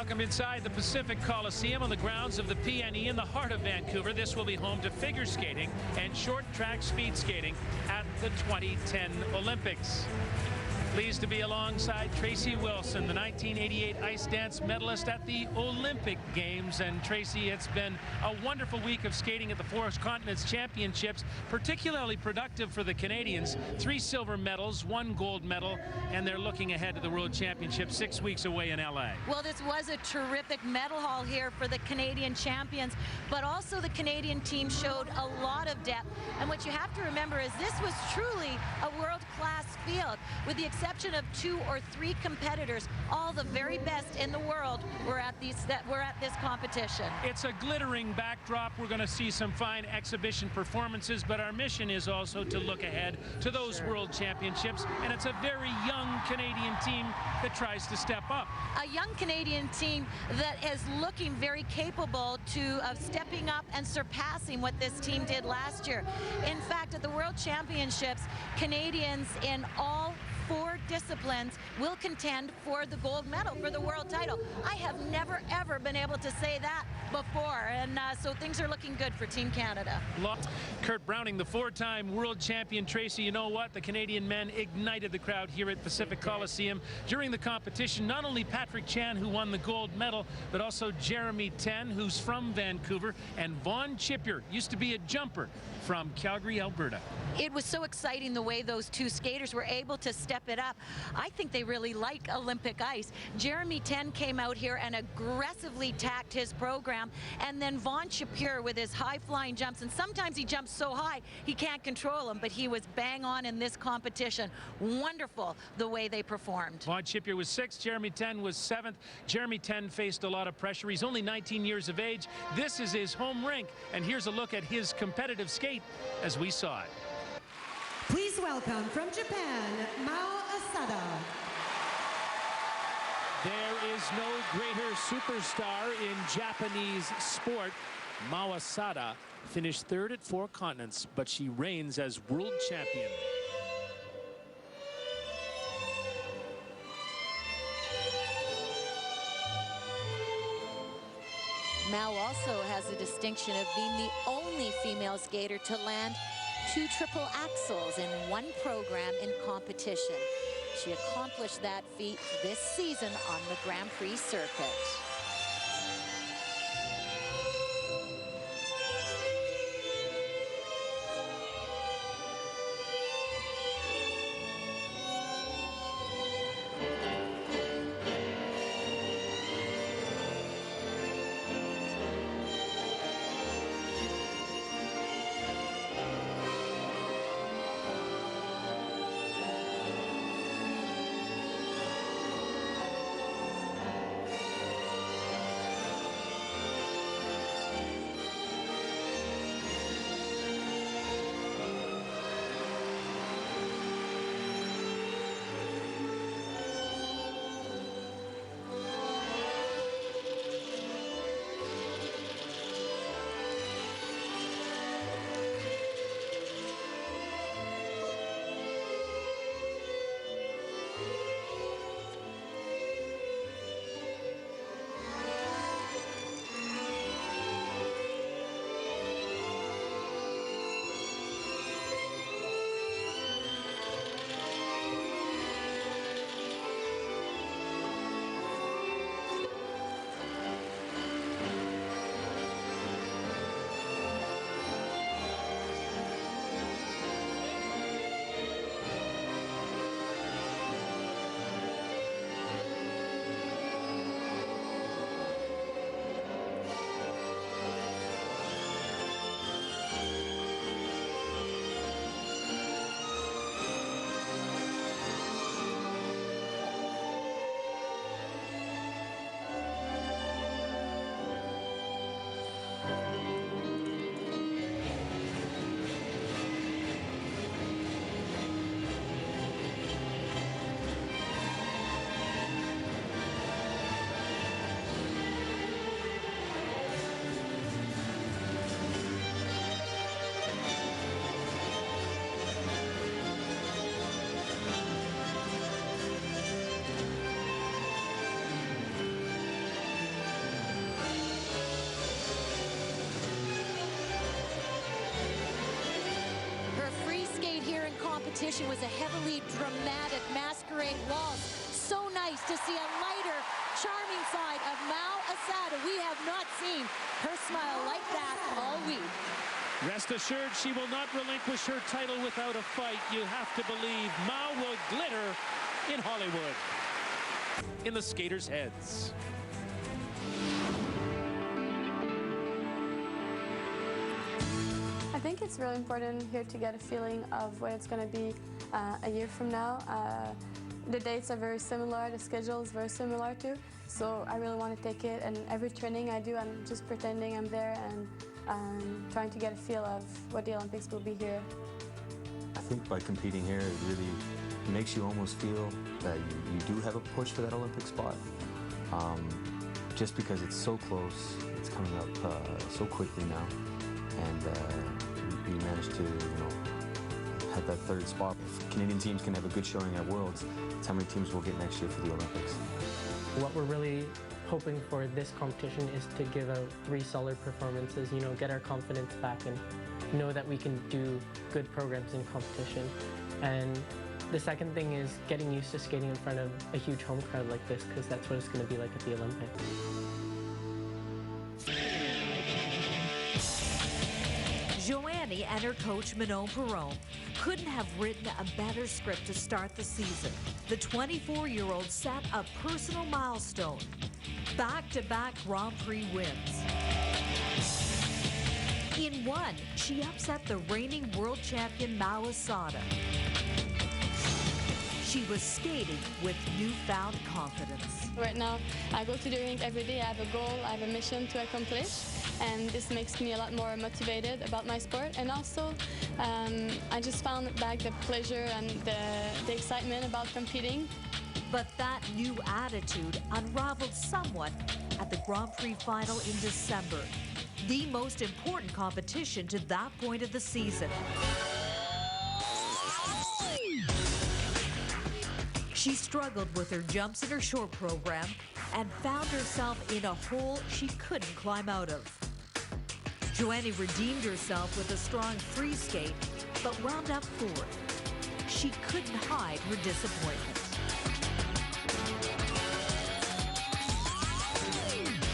Welcome inside the Pacific Coliseum on the grounds of the PNE in the heart of Vancouver. This will be home to figure skating and short track speed skating at the 2010 Olympics. Pleased to be alongside Tracy Wilson, the 1988 ice dance medalist at the Olympic Games. And Tracy, it's been a wonderful week of skating at the Four Continents Championships, particularly productive for the Canadians. 3 silver medals, 1 gold medal, and they're looking ahead to the World Championship 6 weeks away in LA. Well, this was a terrific medal haul here for the Canadian champions, but also the Canadian team showed a lot of depth. And what you have to remember is this was truly a world-class field, with the exception of 2 or 3 competitors. All the very best in the world were at this competition. It's a glittering backdrop. We're going to see some fine exhibition performances, but our mission is also to look ahead to those World Championships, and it's a very young Canadian team that tries to step up. A young Canadian team that is looking very capable of stepping up and surpassing what this team did last year. In fact, at the World Championships, Canadians in all 4 disciplines will contend for the gold medal, for the world title. I have never, ever been able to say that before, and so things are looking good for Team Canada. Kurt Browning, the 4-time world champion. Tracy, you know what? The Canadian men ignited the crowd here at Pacific Coliseum during the competition. Not only Patrick Chan, who won the gold medal, but also Jeremy Ten, who's from Vancouver, and Vaughn Chippier, used to be a jumper from Calgary, Alberta. It was so exciting the way those 2 skaters were able to step it up. I think they really like Olympic ice. Jeremy Ten came out here and aggressively tacked his program, and then Vaughn Chippier with his high-flying jumps, and sometimes he jumps so high he can't control them, but he was bang on in this competition. Wonderful the way they performed. Vaughn Chippier was 6th, Jeremy Ten was 7th. Jeremy Ten faced a lot of pressure. He's only 19 years of age. This is his home rink, and here's a look at his competitive skate as we saw it. Please welcome from Japan, Mao Asada. There is no greater superstar in Japanese sport. Mao Asada finished 3rd at 4 continents, but she reigns as world champion. Mao also has the distinction of being the only female skater to land 2 triple axels in 1 program in competition. She accomplished that feat this season on the Grand Prix circuit. competition was a heavily dramatic masquerade waltz. So nice to see a lighter, charming side of Mao Asada. We have not seen her smile like that all week. Rest assured, she will not relinquish her title without a fight. You have to believe Mao will glitter in Hollywood. In the skaters' heads. I think it's really important here to get a feeling of what it's going to be a year from now. The dates are very similar, the schedule is very similar too, so I really want to take it, and every training I do, I'm just pretending I'm there and trying to get a feel of what the Olympics will be here. I think by competing here, it really makes you almost feel that you do have a push for that Olympic spot. Just because it's so close, it's coming up so quickly now, and we managed to, have that third spot. If Canadian teams can have a good showing at Worlds, that's how many teams we'll get next year for the Olympics. What we're really hoping for this competition is to give out 3 solid performances, get our confidence back and know that we can do good programs in competition. And the second thing is getting used to skating in front of a huge home crowd like this, because that's what it's going to be like at the Olympics. Joanny and her coach, Manon Perron, couldn't have written a better script to start the season. The 24-year-old set a personal milestone. Back-to-back Grand Prix wins. In one, she upset the reigning world champion Mao Asada. She was skating with newfound confidence. Right now, I go to the rink every day. I have a goal, I have a mission to accomplish, and this makes me a lot more motivated about my sport. And also, I just found back the pleasure and the excitement about competing. But that new attitude unraveled somewhat at the Grand Prix final in December, the most important competition to that point of the season. She struggled with her jumps in her short program and found herself in a hole she couldn't climb out of. Joanny redeemed herself with a strong free skate, but wound up fourth. She couldn't hide her disappointment.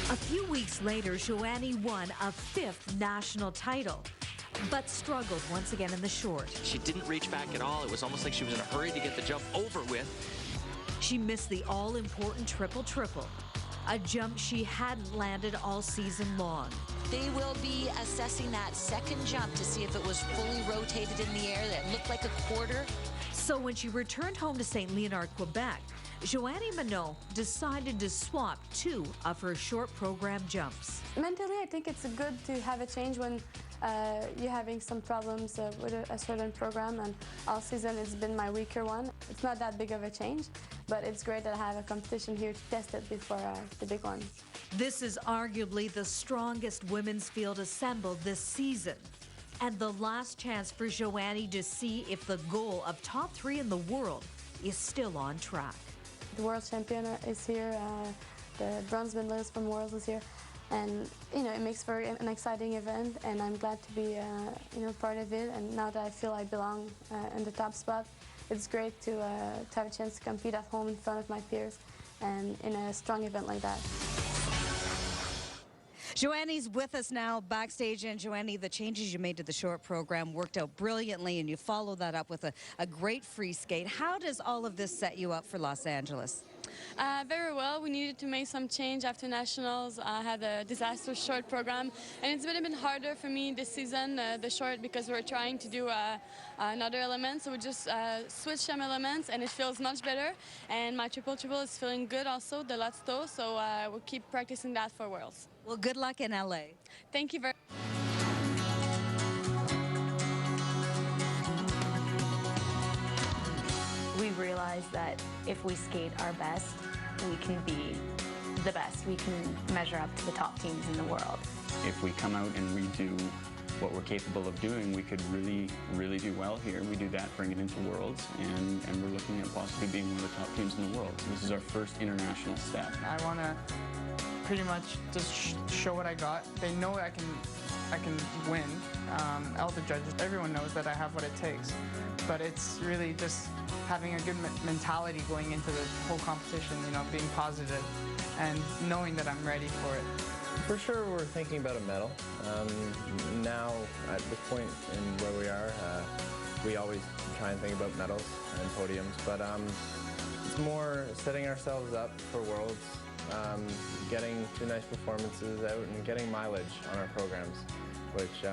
A few weeks later, Joanny won a 5th national title, but struggled once again in the short. She didn't reach back at all. It was almost like she was in a hurry to get the jump over with. She missed the all-important triple-triple, a jump she hadn't landed all season long. They will be assessing that second jump to see if it was fully rotated in the air. That looked like a quarter. So when she returned home to St. Leonard, Quebec, Joanny Manon decided to swap 2 of her short program jumps. Mentally, I think it's good to have a change when you're having some problems with a certain program, and all season it's been my weaker one. It's not that big of a change, but it's great that I have a competition here to test it before the big one. This is arguably the strongest women's field assembled this season, and the last chance for Joanny to see if the goal of top 3 in the world is still on track. The world champion is here, the bronze medalist from Worlds is here, and it makes for an exciting event, and I'm glad to be part of it. And now that I feel I belong in the top spot, it's great to have a chance to compete at home in front of my peers and in a strong event like that. Joanny's with us now backstage, and Joanny, the changes you made to the short program worked out brilliantly, and you followed that up with a great free skate. How does all of this set you up for Los Angeles? Very well. We needed to make some change after nationals. I had a disastrous short program, and it's been a bit harder for me this season, the short, because we're trying to do another element. So we just switched some elements, and it feels much better. And my triple-triple is feeling good also, the Lotsto, so we'll keep practicing that for Worlds. Well, good luck in LA. Thank you very much. We realized that if we skate our best, we can be the best. We can measure up to the top teams in the world. If we come out and we do what we're capable of doing, we could really, really do well here. We do that, bring it into Worlds, and we're looking at possibly being one of the top teams in the world. So this is our first international step. I want to pretty much just show what I got. They know I can I can win. All the judges, everyone knows that I have what it takes. But it's really just having a good mentality going into the whole competition, you know, being positive and knowing that I'm ready for it. For sure, we're thinking about a medal. Now, at the point in where we are, we always try and think about medals and podiums, but it's more setting ourselves up for Worlds, getting 2 nice performances out and getting mileage on our programs, which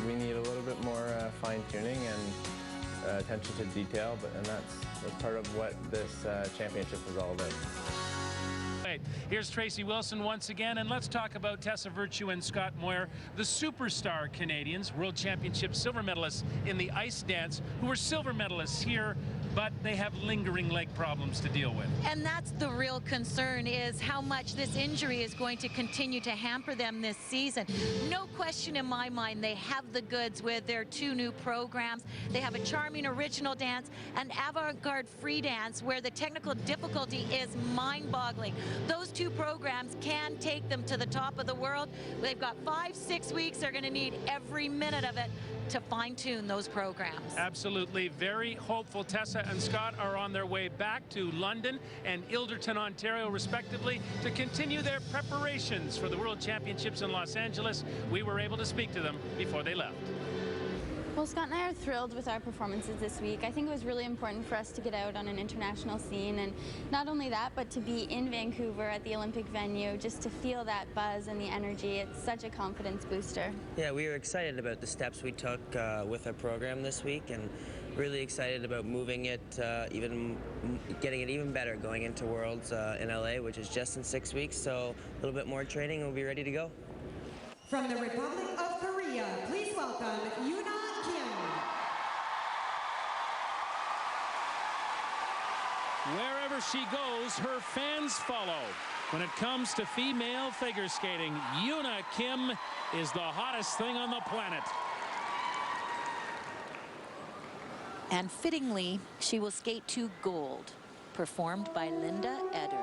we need a little bit more fine-tuning and attention to detail, and that's part of what this championship is all about. Here's Tracy Wilson once again, and let's talk about Tessa Virtue and Scott Moir, the superstar Canadians, World Championship silver medalists in the ice dance, who were silver medalists here, but they have lingering leg problems to deal with. And that's the real concern, is how much this injury is going to continue to hamper them this season. No question in my mind, they have the goods with their 2 new programs. They have a charming original dance and avant-garde free dance, where the technical difficulty is mind-boggling. Those 2 programs can take them to the top of the world. They've got 5-6 weeks. They're going to need every minute of it to fine-tune those programs. Absolutely. Very hopeful. Tessa and Scott are on their way back to London and Ilderton, Ontario, respectively, to continue their preparations for the World Championships in Los Angeles. We were able to speak to them before they left. Well, Scott and I are thrilled with our performances this week. I think it was really important for us to get out on an international scene, and not only that, but to be in Vancouver at the Olympic venue, just to feel that buzz and the energy. It's such a confidence booster. Yeah, we were excited about the steps we took with our program this week, and really excited about moving it, getting it even better going into Worlds in LA, which is just in 6 weeks. So a little bit more training and we'll be ready to go. From the Republic of Korea, please welcome Yuna Kim. Wherever she goes, her fans follow. When it comes to female figure skating, Yuna Kim is the hottest thing on the planet. And fittingly, she will skate to gold, performed by Linda Eder.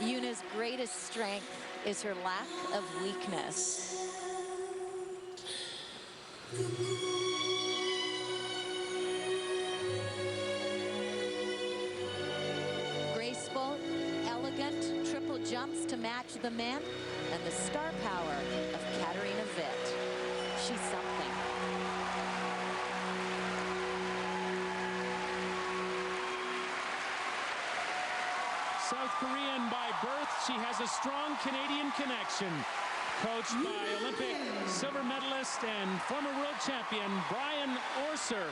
Yuna's greatest strength is her lack of weakness. Graceful, elegant triple jumps to match the men, and the star power of Katarina Witt. She's something. South Korean by birth, she has a strong Canadian connection. Coached by Olympic silver medalist and former world champion Brian Orser,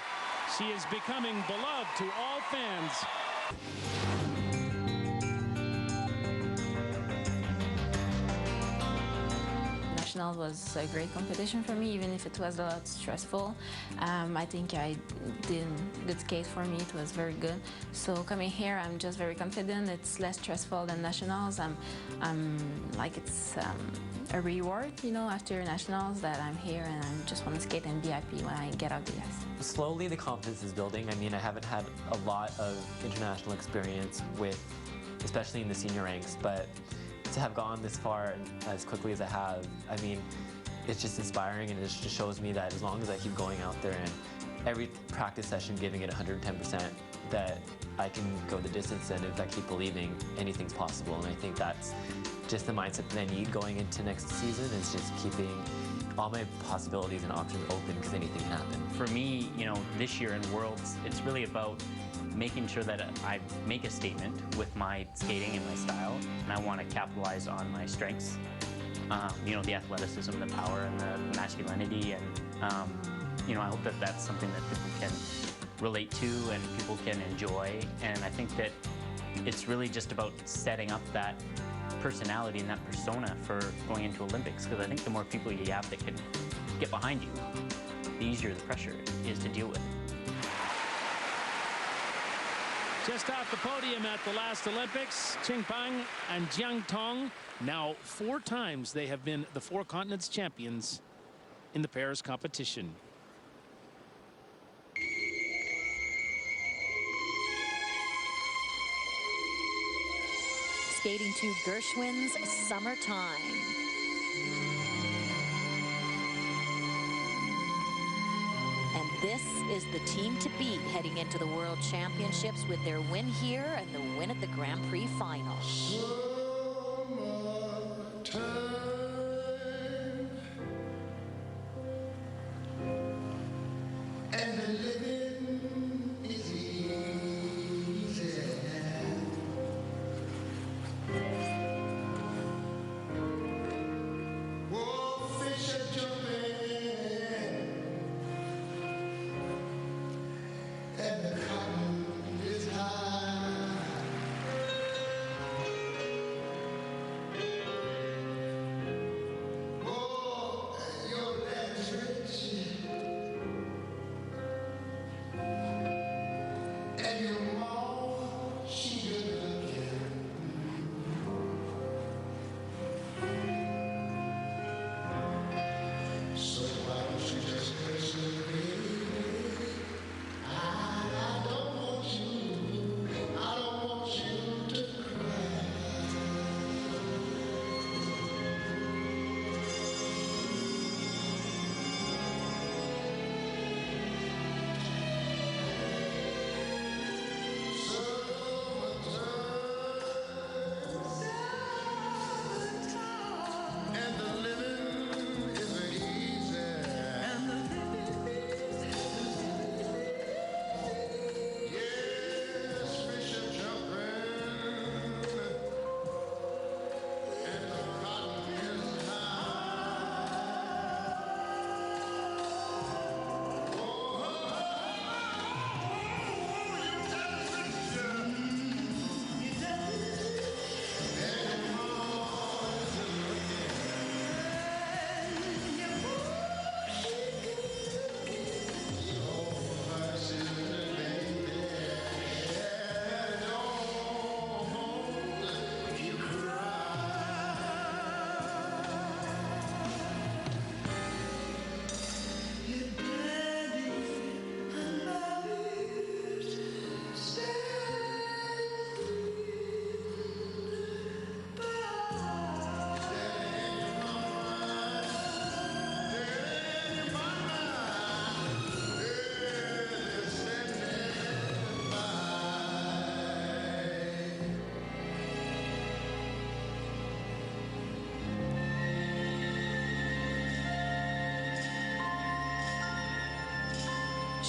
she is becoming beloved to all fans. National was a great competition for me, even if it was a lot stressful. I think I did good skate for me. It was very good. So coming here, I'm just very confident. It's less stressful than nationals. I'm like it's a reward, you know, after nationals that I'm here and I just want to skate and be happy when I get out the ice. Slowly, the confidence is building. I mean, I haven't had a lot of international experience with, especially in the senior ranks, but to have gone this far as quickly as I have, I mean, it's just inspiring, and it just shows me that as long as I keep going out there and every practice session giving it 110%, that I can go the distance, and if I keep believing, anything's possible. And I think that's just the mindset that I need going into next season, is just keeping all my possibilities and options open, because anything can happen. For me, you know, this year in Worlds, it's really about making sure that I make a statement with my skating and my style, and I want to capitalize on my strengths. You know, the athleticism, the power, and the masculinity, and you know, I hope that that's something that people can relate to and people can enjoy. And I think that it's really just about setting up that personality and that persona for going into Olympics, because I think the more people you have that can get behind you, the easier the pressure is to deal with. Just off the podium at the last Olympics, Ching Pang and Jiang Tong. Now 4 times they have been the 4 continents champions in the pairs competition. Skating to Gershwin's Summertime. And this is the team to beat heading into the World Championships with their win here and the win at the Grand Prix final.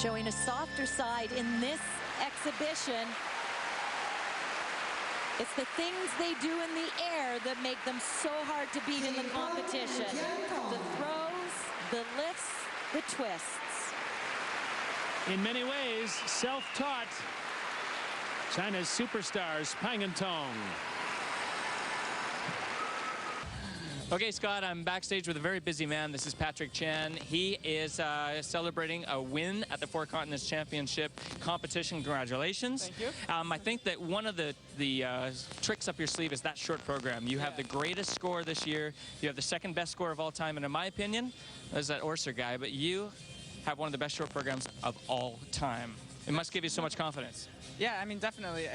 showing a softer side in this exhibition. It's the things they do in the air that make them so hard to beat in the competition. The throws, the lifts, the twists. In many ways, self-taught. China's superstars, Pang and Tong. Okay, Scott, I'm backstage with a very busy man. This is Patrick Chan. He is celebrating a win at the Four Continents Championship competition. Congratulations. Thank you. I think that one of the tricks up your sleeve is that short program. You have the greatest score this year. You have the second best score of all time. And in my opinion, there's that Orser guy, but you have one of the best short programs of all time. It must give you so much confidence. Yeah, I mean, definitely.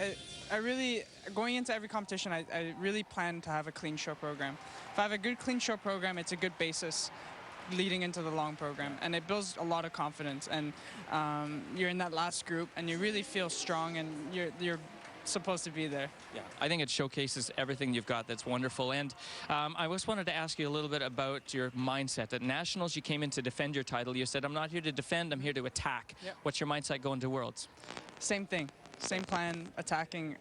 I really, going into every competition, I really plan to have a clean short program. If I have a good clean short program, it's a good basis leading into the long program, and it builds a lot of confidence. And you're in that last group, and you really feel strong, and you're supposed to be there. Yeah, I think it showcases everything you've got. That's wonderful. And I just wanted to ask you a little bit about your mindset. At Nationals, you came in to defend your title. You said, I'm not here to defend, I'm here to attack. Yep. What's your mindset going to Worlds? Same thing. Same plan, attacking.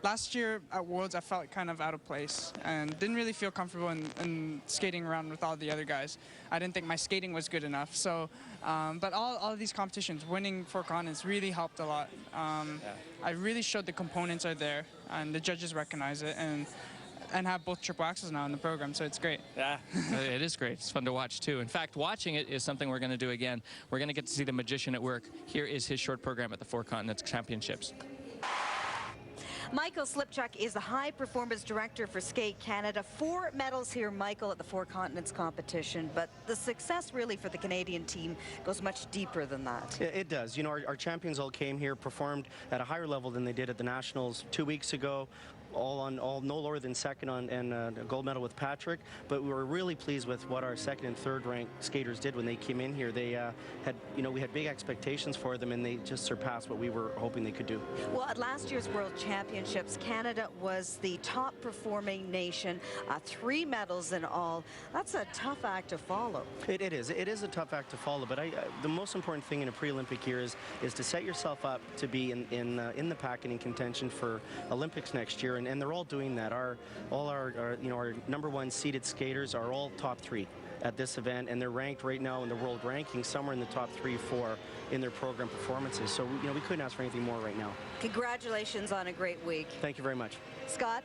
Last year at Worlds, I felt kind of out of place and didn't really feel comfortable in skating around with all the other guys. I didn't think my skating was good enough. So, but all of these competitions, winning Four Continents really helped a lot. I really showed the components are there, and the judges recognize it, and have both triple axels now in the program, so it's great. Yeah, it is great. It's fun to watch, too. In fact, watching it is something we're going to do again. We're going to get to see the magician at work. Here is his short program at the Four Continents Championships. Michael Slipchuk is the High Performance Director for Skate Canada. 4 medals here, Michael, at the Four Continents competition, but the success really for the Canadian team goes much deeper than that. It does. You know, our champions all came here, performed at a higher level than they did at the Nationals 2 weeks ago. All no lower than second and a gold medal with Patrick, but we were really pleased with what our second and third ranked skaters did when they came in here. They we had big expectations for them, and they just surpassed what we were hoping they could do. Well, at last year's World Championships, Canada was the top performing nation, 3 medals in all. That's a tough act to follow. It is a tough act to follow, but the most important thing in a pre-Olympic year is to set yourself up to be in the pack and in contention for Olympics next year. And they're all doing that. Our #1 seeded skaters are all top 3 at this event, and they're ranked right now in the world ranking somewhere in the top 3-4 in their program performances. So we couldn't ask for anything more right now. Congratulations on a great week. Thank you very much. Scott?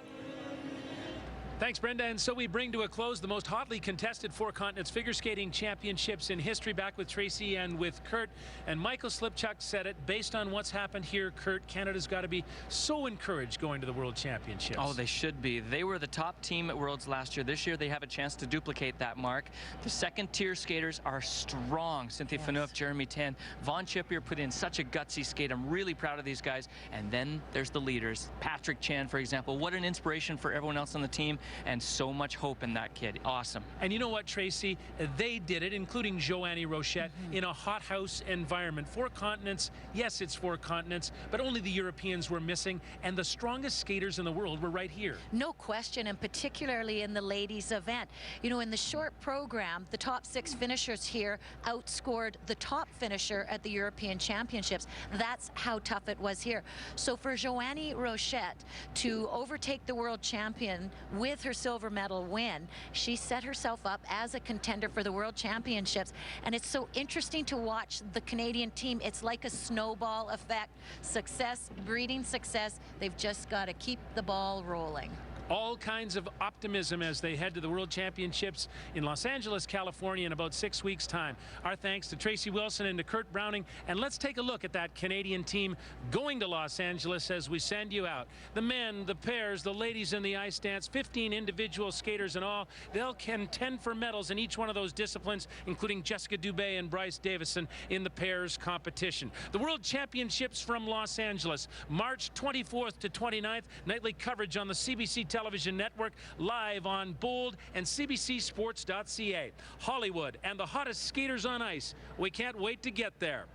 Thanks, Brenda. And so we bring to a close the most hotly contested Four Continents Figure Skating Championships in history. Back with Tracy and with Kurt. And Michael Slipchuk said it, based on what's happened here, Kurt, Canada's got to be so encouraged going to the World Championships. Oh, they should be. They were the top team at Worlds last year. This year they have a chance to duplicate that mark. The second-tier skaters are strong. Cynthia Phaneuf, Jeremy Tan, Vaughn Chippier put in such a gutsy skate. I'm really proud of these guys. And then there's the leaders. Patrick Chan, for example. What an inspiration for everyone else on the team. And so much hope in that kid. Awesome. And you know what, Tracy? They did it, including Joanie Rochette, in a hothouse environment. Four continents, yes, it's 4 continents, but only the Europeans were missing, and the strongest skaters in the world were right here. No question, and particularly in the ladies' event. You know, in the short program, the top 6 finishers here outscored the top finisher at the European Championships. That's how tough it was here. So for Joanie Rochette to overtake the world champion with her silver medal win, she set herself up as a contender for the World Championships. And it's so interesting to watch the Canadian team. It's like a snowball effect. Success breeding success. They've just got to keep the ball rolling. All kinds of optimism as they head to the World Championships in Los Angeles, California in about 6 weeks' time. Our thanks to Tracy Wilson and to Kurt Browning. And let's take a look at that Canadian team going to Los Angeles as we send you out. The men, the pairs, the ladies in the ice dance, 15 individual skaters in all. They'll contend for medals in each one of those disciplines, including Jessica Dubé and Bryce Davison in the pairs competition. The World Championships from Los Angeles, March 24th to 29th. Nightly coverage on the CBC Television Network, live on Bold and CBCSports.ca. Hollywood and the hottest skaters on ice. We can't wait to get there.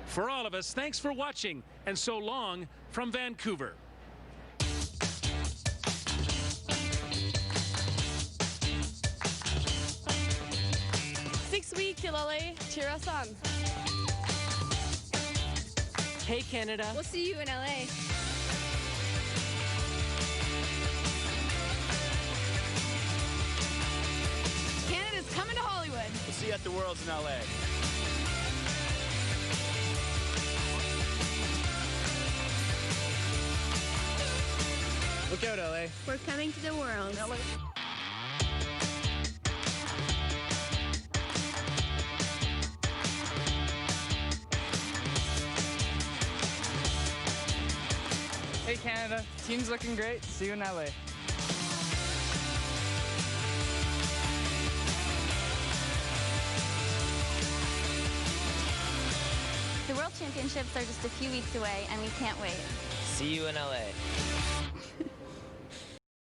For all of us, thanks for watching, and so long from Vancouver. Six weeks till LA. Cheer us on. Hey, Canada. We'll see you in LA. Canada's coming to Hollywood. We'll see you at the Worlds in LA. Look out, LA. We're coming to the Worlds. Hey Canada, team's looking great. See you in LA. The World Championships are just a few weeks away, and we can't wait. See you in LA.